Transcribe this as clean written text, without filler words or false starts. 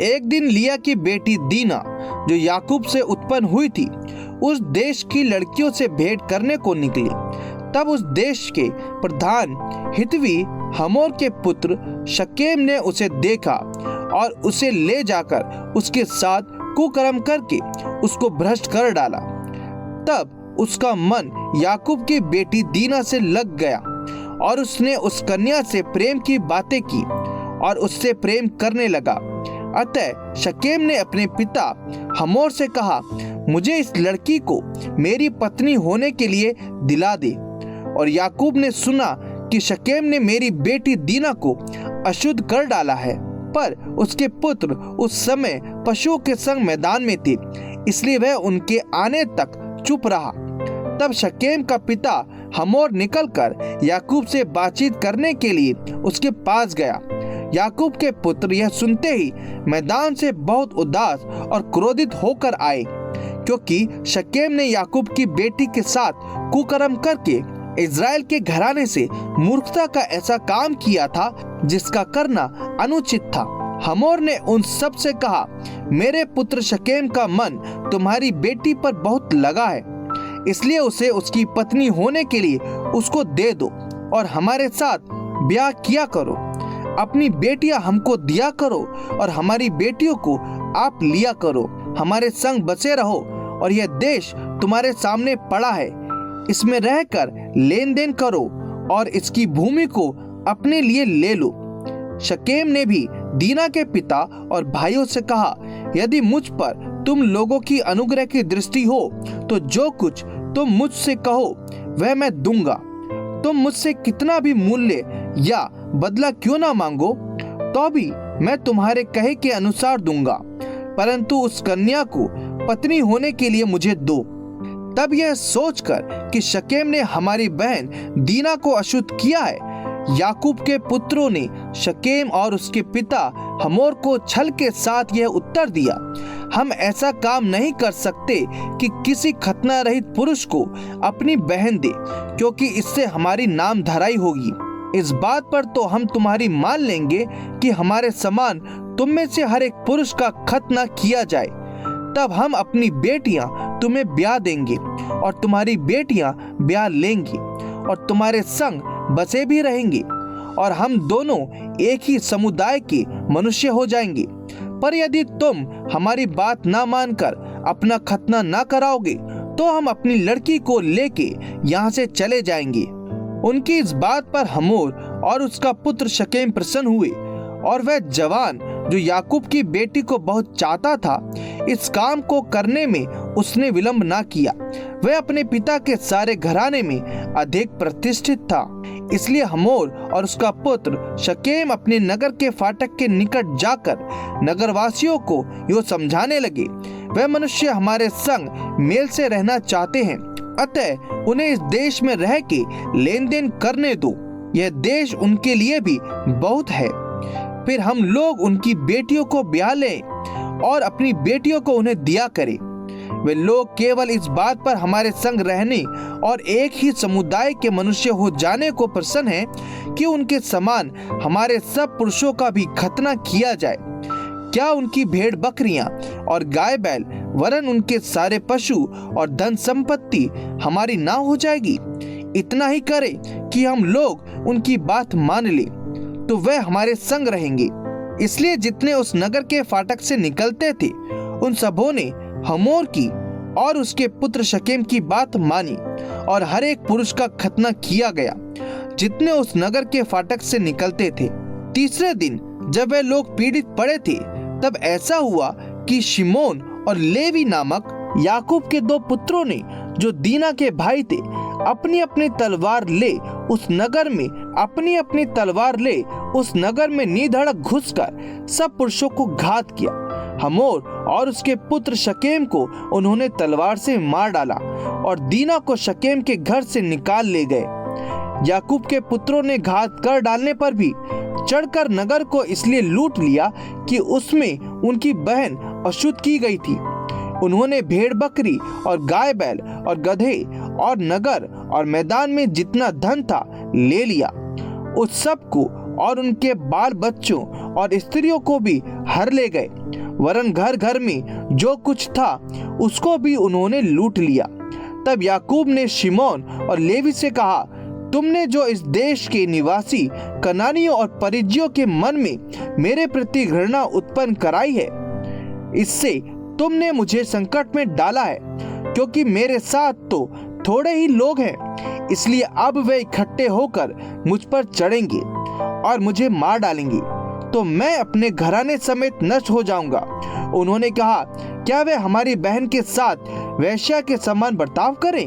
एक दिन लिया की बेटी दीना, जो याकूब से उत्पन्न हुई थी, उस देश की लड़कियों से भेंट करने को निकली। तब उस देश के प्रधान हित्वी हमोर के पुत्र शकेम ने उसे देखा और उसे ले जाकर उसके साथ कुकर्म करके उसको भ्रष्ट कर डाला। तब उसका मन याकूब की बेटी दीना से लग गया और उसने उस कन्या से प्रेम की बातें की और उससे प्रेम करने लगा। अतः शकेम ने अपने पिता हमोर से कहा, मुझे इस लड़की को मेरी पत्नी होने के लिए दिला दे। और याकूब ने सुना कि शकेम ने मेरी बेटी दीना को अशुद्ध कर डाला है, पर उसके पुत्र उस समय पशुओं के संग मैदान में थे, इसलिए वह उनके आने तक चुप रहा। तब शकेम का पिता हमोर निकलकर याकूब से बातचीत करने के लिए उसके पास गया। याकूब के पुत्र यह सुनते ही मैदान से बहुत उदास और क्रोधित होकर आए, क्योंकि शकेम ने याकूब की बेटी के साथ कुकर्म करके इज़राइल के घराने से मूर्खता का ऐसा काम किया था जिसका करना अनुचित था। हमोर ने उन सब से कहा, मेरे पुत्र शकेम का मन तुम्हारी बेटी पर बहुत लगा है, इसलिए उसे उसकी पत्नी होने के लिए उसको दे दो और हमारे साथ ब्याह किया करो। अपनी बेटियां हमको दिया करो और हमारी बेटियों को आप लिया करो। हमारे संग बसे रहो और यह देश तुम्हारे सामने पड़ा है, इसमें रहकर लेन देन करो और इसकी भूमि को अपने लिए ले लो। शकेम ने भी दीना के पिता और भाइयों से कहा, यदि मुझ पर तुम लोगों की अनुग्रह की दृष्टि हो तो जो कुछ तुम मुझसे कहो वह मैं दूंगा। तुम मुझसे कितना भी मूल्य या बदला क्यों ना मांगो, तो भी मैं तुम्हारे कहे के अनुसार दूंगा, परंतु उस कन्या को पत्नी होने के लिए मुझे दो। तब यह सोचकर कि शकेम ने हमारी बहन दीना को अशुद्ध किया है, याकूब के पुत्रों ने शकेम और उसके पिता हमोर को छल के साथ यह उत्तर दिया, हम ऐसा काम नहीं कर सकते कि किसी खतना रहित पुरुष को अपनी बहन दे, क्योंकि इससे हमारी नाम धराई होगी। इस बात पर तो हम तुम्हारी मान लेंगे कि हमारे समान तुम में से हर एक पुरुष का खतना किया जाए, तब हम अपनी बेटियां तुम्हें ब्याह देंगे और तुम्हारी बेटियां ब्याह लेंगी और तुम्हारे संग बसे भी रहेंगे और हम दोनों एक ही समुदाय के मनुष्य हो जाएंगे। पर यदि तुम हमारी बात ना मानकर अपना खतना ना कराओगे तो हम अपनी लड़की को लेके यहाँ से चले जाएंगे। उनकी इस बात पर हमोर और उसका पुत्र शकेम प्रसन्न हुए और वह जवान जो याकूब की बेटी को बहुत चाहता था, इस काम को करने में उसने विलंब ना किया। वह अपने पिता के सारे घराने में अधिक प्रतिष्ठित था, इसलिए हमोर और उसका पुत्र शकेम अपने नगर के फाटक के निकट जाकर नगरवासियों को यो समझाने लगे, वह मनुष्य हमारे संग मेल से रहना चाहते हैं, अतः उन्हें इस देश में रह के लेन देन करने दो, यह देश उनके लिए भी बहुत है। फिर हम लोग उनकी बेटियों को ब्याह लें और अपनी बेटियों को उन्हें दिया करें। वे लोग केवल इस बात पर हमारे संग रहने और एक ही समुदाय के मनुष्य हो जाने को प्रसन्न हैं कि उनके समान हमारे सब पुरुषों का भी खतना किया जाए। क्या उनकी भेड़ बकरियां और गाय बैल वरन उनके सारे पशु और धन संपत्ति हमारी ना हो जाएगी? इतना ही करें कि हम लोग उनकी बात मान ले तो वह हमारे संग रहेंगे। इसलिए जितने उस नगर के फाटक से निकलते थे उन सबों ने हमोर की और उसके पुत्र शकेम की बात मानी और हर एक पुरुष का खतना किया गया जितने उस नगर के फाटक से निकलते थे। तीसरे दिन जब वे लोग पीड़ित पड़े थे, तब ऐसा हुआ कि शिमोन और लेवी नामक याकूब के दो पुत्रों ने, जो दीना के भाई थे, अपनी अपनी तलवार ले उस नगर में निधड़क घुसकर सब पुरुषों को घात किया। हमोर और उसके पुत्र शकेम को उन्होंने तलवार से मार डाला और दीना को शकेम के घर से निकाल ले गए। याकूब के पुत्रों ने घात कर डालने पर भी चढ़कर नगर को इसलिए लूट लिया कि उसमें उनकी बहन अशुद्ध की गई थी। उन्होंने भेड़ बकरी और गाय बैल और गधे और नगर और मैदान में जितना धन था ले लिया, उस सब को और उनके बाल बच्चों और स्त्रियों को भी हर ले गए, वरन घर घर में जो कुछ था उसको भी उन्होंने लूट लिया। तब याकूब ने शिमोन और लेवी से कहा, तुमने जो इस देश के निवासी कनानियों और परिज्जियों के मन में मेरे प्रति घृणा उत्पन्न कराई है, इससे तुमने मुझे संकट में डाला है, क्योंकि मेरे साथ तो थोड़े ही लोग हैं, इसलिए अब वे इकट्ठे होकर मुझ पर चढ़ेंगे और मुझे मार डालेंगे, तो मैं अपने घराने समेत नष्ट हो जाऊंगा। उन्होंने कहा, क्या वे हमारी बहन के साथ वेश्या के समान बर्ताव करें?